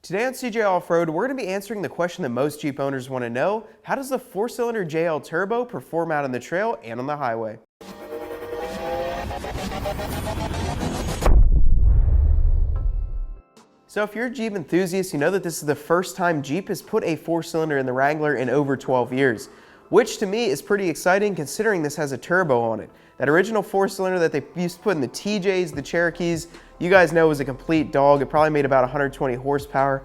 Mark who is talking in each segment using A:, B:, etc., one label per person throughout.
A: Today on CJ Off-Road, we're going to be answering the question that most Jeep owners want to know: how does the 4-cylinder JL Turbo perform out on the trail and on the highway? So if you're a Jeep enthusiast, you know that this is the first time Jeep has put a 4-cylinder in the Wrangler in over 12 years, which to me is pretty exciting considering this has a turbo on it. That original 4-cylinder that they used to put in the TJs, the Cherokees, you guys know was a complete dog. It probably made about 120 horsepower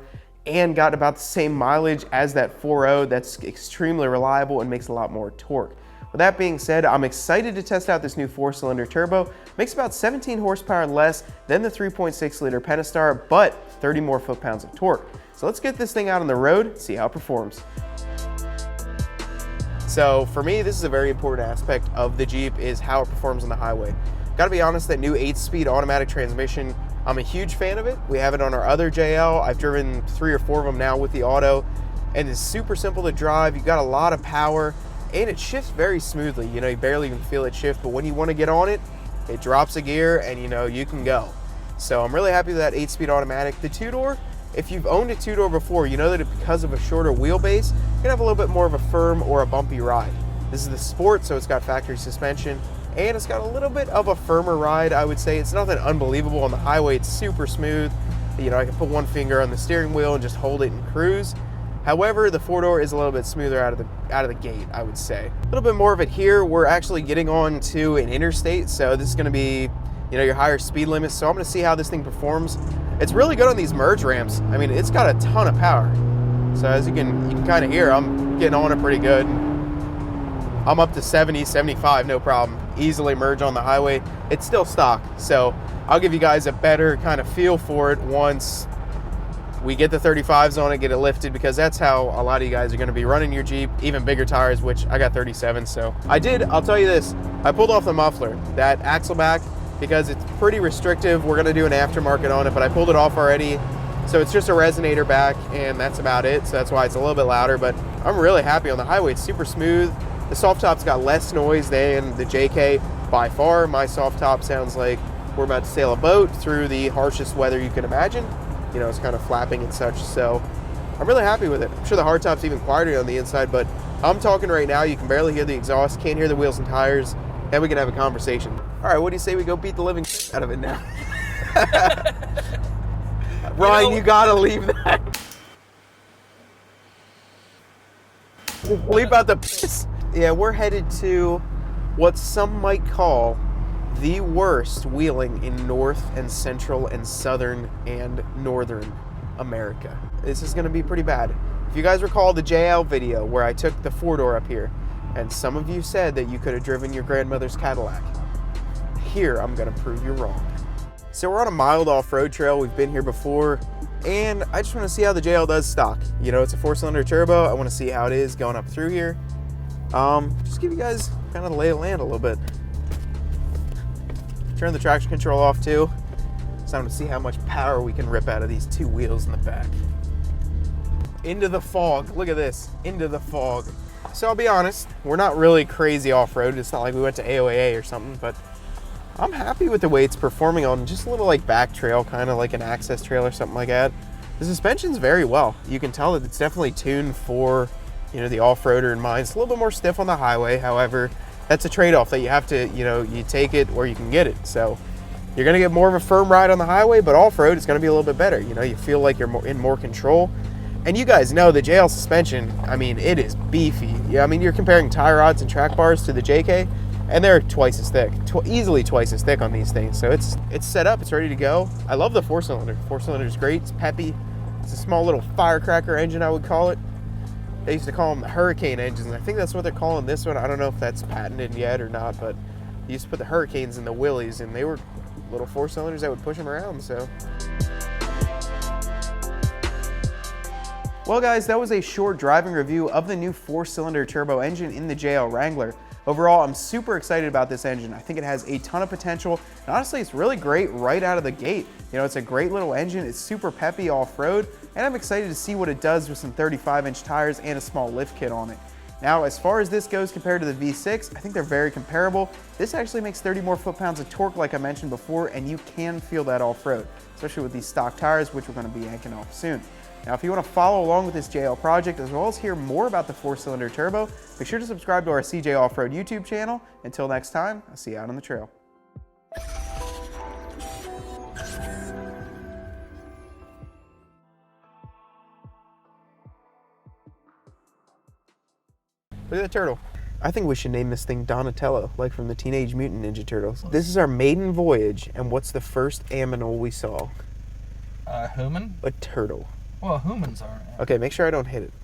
A: and got about the same mileage as that 4.0 that's extremely reliable and makes a lot more torque. With that being said, I'm excited to test out this new 4-cylinder turbo. Makes about 17 horsepower less than the 3.6 liter Pentastar, but 30 more foot-pounds of torque. So let's get this thing out on the road, see how it performs. So for me, this is a very important aspect of the Jeep, is how it performs on the highway. Gotta be honest, that new 8-speed automatic transmission, I'm a huge fan of it. We have it on our other JL. I've driven 3 or 4 of them now with the auto, and it's super simple to drive. You got a lot of power, and it shifts very smoothly. You know, you barely even feel it shift, but when you want to get on it, it drops a gear and you know, you can go. So I'm really happy with that 8-speed automatic. The 2-door, if you've owned a 2-door before, you know that because of a shorter wheelbase, you're gonna have a little bit more of a firm or a bumpy ride. This is the Sport, so it's got factory suspension, and it's got a little bit of a firmer ride, I would say. It's nothing unbelievable on the highway. It's super smooth. You know, I can put one finger on the steering wheel and just hold it and cruise. However, the 4-door is a little bit smoother out of the gate, I would say. A little bit more of it here. We're actually getting on to an interstate, so this is gonna be, you know, your higher speed limits. So I'm gonna see how this thing performs. It's really good on these merge ramps. I mean, it's got a ton of power. So as you can kind of hear, I'm getting on it pretty good. I'm up to 70, 75, no problem. Easily merge on the highway. It's still stock, so I'll give you guys a better kind of feel for it once we get the 35s on it, get it lifted, because that's how a lot of you guys are gonna be running your Jeep, even bigger tires, which I got 37, so. I'll tell you this, I pulled off the muffler, that axle back, because it's pretty restrictive. We're gonna do an aftermarket on it, but I pulled it off already. So it's just a resonator back, and that's about it. So that's why it's a little bit louder, but I'm really happy on the highway. It's super smooth. The soft top's got less noise than the JK by far. My soft top sounds like we're about to sail a boat through the harshest weather you can imagine. You know, it's kind of flapping and such. So I'm really happy with it. I'm sure the hard top's even quieter on the inside, but I'm talking right now. You can barely hear the exhaust, can't hear the wheels and tires, and we can have a conversation. All right, what do you say we go beat the living out of it now? Ryan, you gotta leave that. Leave out the piss. Yeah, we're headed to what some might call the worst wheeling in North and Central and Southern and Northern America. This is gonna be pretty bad. If you guys recall the JL video where I took the 4-door up here, and some of you said that you could have driven your grandmother's Cadillac, here I'm gonna prove you wrong. So we're on a mild off-road trail. We've been here before, and I just want to see how the JL does stock. You know, it's a 4-cylinder turbo. I want to see how it is going up through here. Just give you guys kind of the lay of the land a little bit. Turn the traction control off too. So I'm going to see how much power we can rip out of these 2 wheels in the back. Into the fog. Look at this. Into the fog. So I'll be honest, we're not really crazy off-road. It's not like we went to AOAA or something, but I'm happy with the way it's performing on just a little like back trail, kind of like an access trail or something like that. The suspension's very well. You can tell that it's definitely tuned for, you know, the off-roader in mind. It's a little bit more stiff on the highway. However, that's a trade-off that you have to, you know, you take it or you can get it. So you're gonna get more of a firm ride on the highway, but off-road it's gonna be a little bit better. You know, you feel like you're in more control. And you guys know the JL suspension, I mean, it is beefy. Yeah, I mean, you're comparing tie rods and track bars to the JK, and they're twice as thick, easily twice as thick on these things. So it's set up, it's ready to go. I love the 4-cylinder. 4-cylinder is great, it's peppy. It's a small little firecracker engine, I would call it. They used to call them the Hurricane engines, and I think that's what they're calling this one. I don't know if that's patented yet or not, but you used to put the Hurricanes in the Willys, and they were little 4-cylinders that would push them around, so. Well guys, that was a short driving review of the new 4-cylinder turbo engine in the JL Wrangler. Overall, I'm super excited about this engine. I think it has a ton of potential, and honestly, it's really great right out of the gate. You know, it's a great little engine, it's super peppy off-road, and I'm excited to see what it does with some 35-inch tires and a small lift kit on it. Now, as far as this goes compared to the V6, I think they're very comparable. This actually makes 30 more foot-pounds of torque, like I mentioned before, and you can feel that off-road, especially with these stock tires, which we're going to be yanking off soon. Now, if you want to follow along with this JL project, as well as hear more about the 4-cylinder turbo, make sure to subscribe to our CJ Off-Road YouTube channel. Until next time, I'll see you out on the trail. Look at the turtle. I think we should name this thing Donatello, like from the Teenage Mutant Ninja Turtles. This is our maiden voyage, and what's the first aminal we saw?
B: Human?
A: A turtle.
B: Well, humans aren't.
A: Okay, make sure I don't hit it.